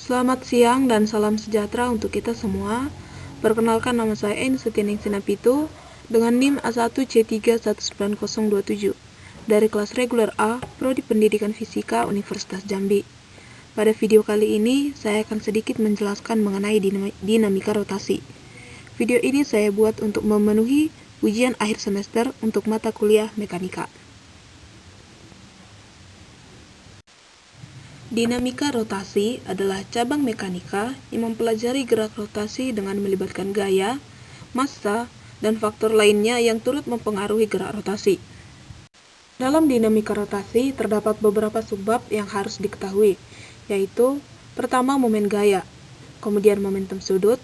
Selamat siang dan salam sejahtera untuk kita semua. Perkenalkan, nama saya Ain Setianing Sinapitu dengan NIM A1C3190027 dari kelas reguler A, Prodi Pendidikan Fisika Universitas Jambi. Pada video kali ini, saya akan sedikit menjelaskan mengenai dinamika rotasi. Video ini saya buat untuk memenuhi ujian akhir semester untuk mata kuliah mekanika. Dinamika rotasi adalah cabang mekanika yang mempelajari gerak rotasi dengan melibatkan gaya, massa, dan faktor lainnya yang turut mempengaruhi gerak rotasi. Dalam dinamika rotasi terdapat beberapa subbab yang harus diketahui, yaitu pertama momen gaya, kemudian momentum sudut,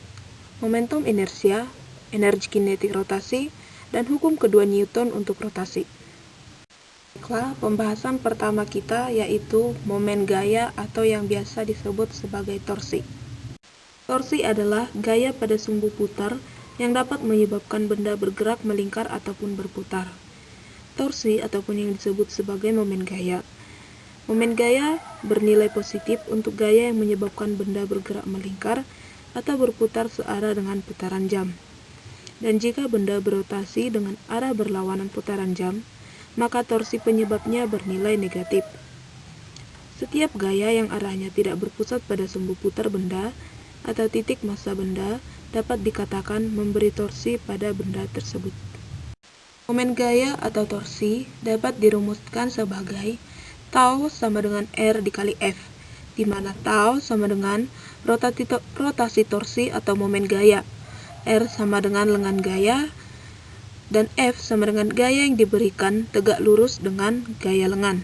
momentum inersia, energi kinetik rotasi, dan hukum kedua Newton untuk rotasi. Baiklah, pembahasan pertama kita yaitu momen gaya atau yang biasa disebut sebagai torsi. Torsi adalah gaya pada sumbu putar yang dapat menyebabkan benda bergerak melingkar ataupun berputar. Torsi ataupun yang disebut sebagai momen gaya. Momen gaya bernilai positif untuk gaya yang menyebabkan benda bergerak melingkar atau berputar searah dengan putaran jam. Dan jika benda berotasi dengan arah berlawanan putaran jam, maka torsi penyebabnya bernilai negatif. Setiap gaya yang arahnya tidak berpusat pada sumbu putar benda atau titik massa benda dapat dikatakan memberi torsi pada benda tersebut. Momen gaya atau torsi dapat dirumuskan sebagai tau sama dengan R dikali F, di mana tau sama dengan rotasi torsi atau momen gaya, R sama dengan lengan gaya, dan F sama dengan gaya yang diberikan tegak lurus dengan gaya lengan.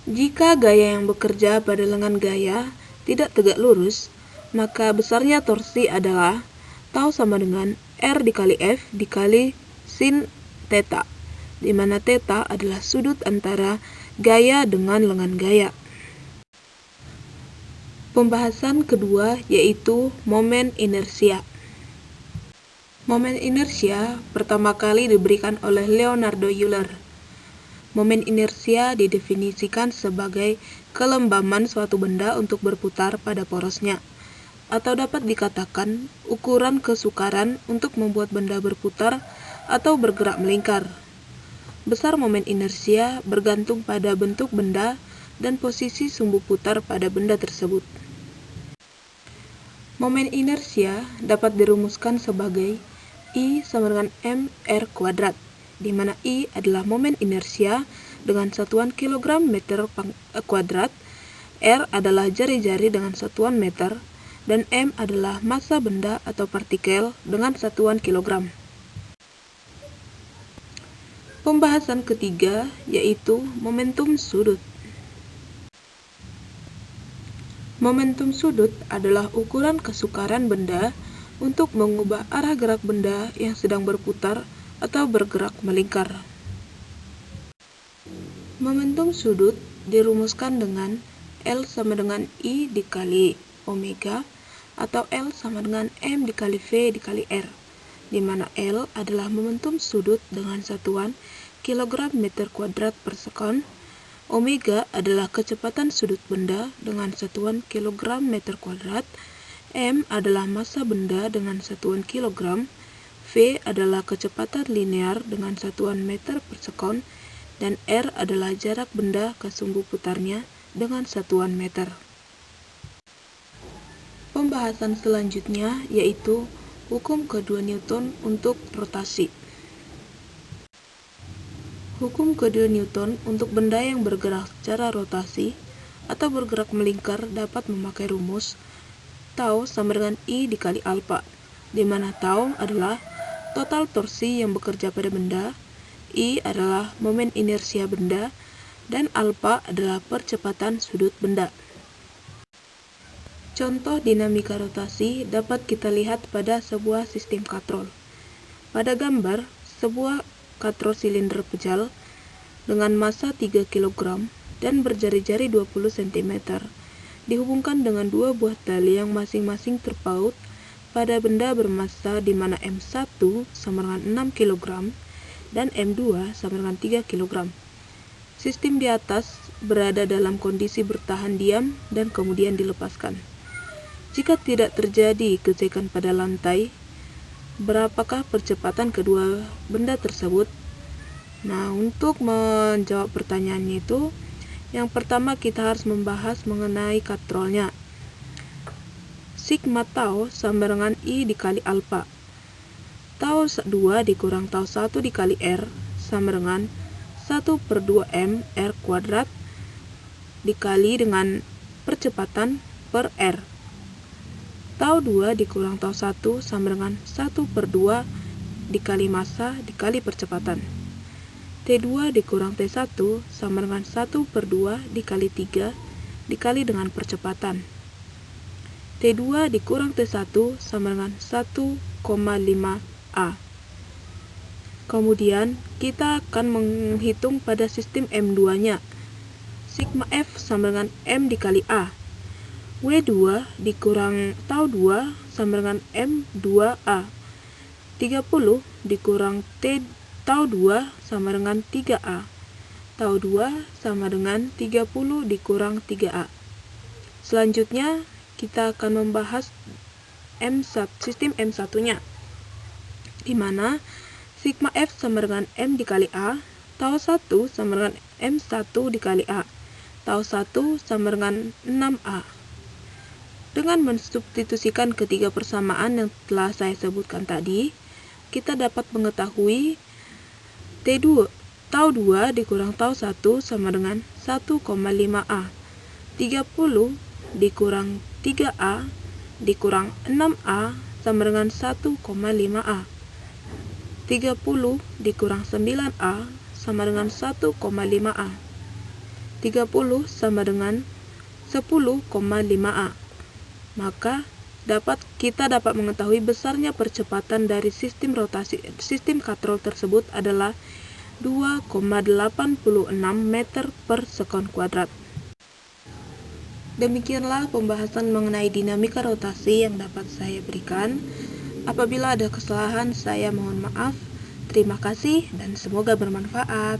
Jika gaya yang bekerja pada lengan gaya tidak tegak lurus, maka besarnya torsi adalah tau sama dengan R dikali F dikali sin theta, di mana theta adalah sudut antara gaya dengan lengan gaya. Pembahasan kedua yaitu momen inersia. Momen inersia pertama kali diberikan oleh Leonardo Euler. Momen inersia didefinisikan sebagai kelembaman suatu benda untuk berputar pada porosnya, atau dapat dikatakan ukuran kesukaran untuk membuat benda berputar atau bergerak melingkar. Besar momen inersia bergantung pada bentuk benda dan posisi sumbu putar pada benda tersebut. Momen inersia dapat dirumuskan sebagai I sama dengan mr kuadrat, di mana I adalah momen inersia dengan satuan kilogram meter kuadrat, R adalah jari-jari dengan satuan meter, dan M adalah massa benda atau partikel dengan satuan kilogram. Pembahasan ketiga yaitu momentum sudut. Momentum sudut adalah ukuran kesukaran benda untuk mengubah arah gerak benda yang sedang berputar atau bergerak melingkar. Momentum sudut dirumuskan dengan L sama dengan I dikali omega atau L sama dengan M dikali V dikali R, di mana L adalah momentum sudut dengan satuan kilogram meter kuadrat per sekon, omega adalah kecepatan sudut benda dengan satuan kilogram meter kuadrat, M adalah massa benda dengan satuan kilogram, V adalah kecepatan linear dengan satuan meter per sekon, dan R adalah jarak benda ke sumbu putarnya dengan satuan meter. Pembahasan selanjutnya yaitu hukum kedua Newton untuk rotasi. Hukum kedua Newton untuk benda yang bergerak secara rotasi atau bergerak melingkar dapat memakai rumus tau sama dengan I dikali alpha, di mana tau adalah total torsi yang bekerja pada benda, I adalah momen inersia benda, dan alpha adalah percepatan sudut benda. Contoh dinamika rotasi dapat kita lihat pada sebuah sistem katrol. Pada gambar, sebuah katrol silinder pejal dengan massa 3 kg dan berjari-jari 20 cm dihubungkan dengan dua buah tali yang masing-masing terpaut pada benda bermassa di mana M1 sama dengan 6 kg dan M2 sama dengan 3 kg. Sistem di atas berada dalam kondisi bertahan diam dan kemudian dilepaskan. Jika tidak terjadi gesekan pada lantai, berapakah percepatan kedua benda tersebut? Nah, untuk menjawab pertanyaannya itu, yang pertama kita harus membahas mengenai katrolnya. Sigma tau sama dengan I dikali alfa. Tau 2 dikurang tau 1 dikali R sama dengan 1/2 M R kuadrat dikali dengan percepatan per R. Tau 2 dikurang tau 1 sama dengan 1/2 dikali massa dikali percepatan. T2 dikurang T1 sama dengan 1/2 dikali 3 dikali dengan percepatan. T2 dikurang T1 sama dengan 1,5 A. Kemudian kita akan menghitung pada sistem M2-nya. Sigma F sama dengan M dikali A. W2 dikurang tau 2 sama dengan M2A. 30 dikurang T tau 2 sama dengan 3A. Tau 2 sama dengan 30 dikurang 3A. Selanjutnya kita akan membahas sistem M1-nya, di mana sigma F sama dengan M dikali A, tau 1 sama dengan M1 dikali A, tau 1 sama dengan 6A. Dengan mensubstitusikan ketiga persamaan yang telah saya sebutkan tadi, kita dapat mengetahui T2, tau 2 dikurang tau 1 sama dengan 1,5A. 30 dikurang 3A dikurang 6A sama dengan 1,5A. 30 dikurang 9A sama dengan 1,5A. 30 sama dengan 10,5A. Maka kita dapat mengetahui besarnya percepatan dari sistem katrol tersebut adalah 2,86 meter per sekon kuadrat. Demikianlah pembahasan mengenai dinamika rotasi yang dapat saya berikan. Apabila ada kesalahan, saya mohon maaf. Terima kasih dan semoga bermanfaat.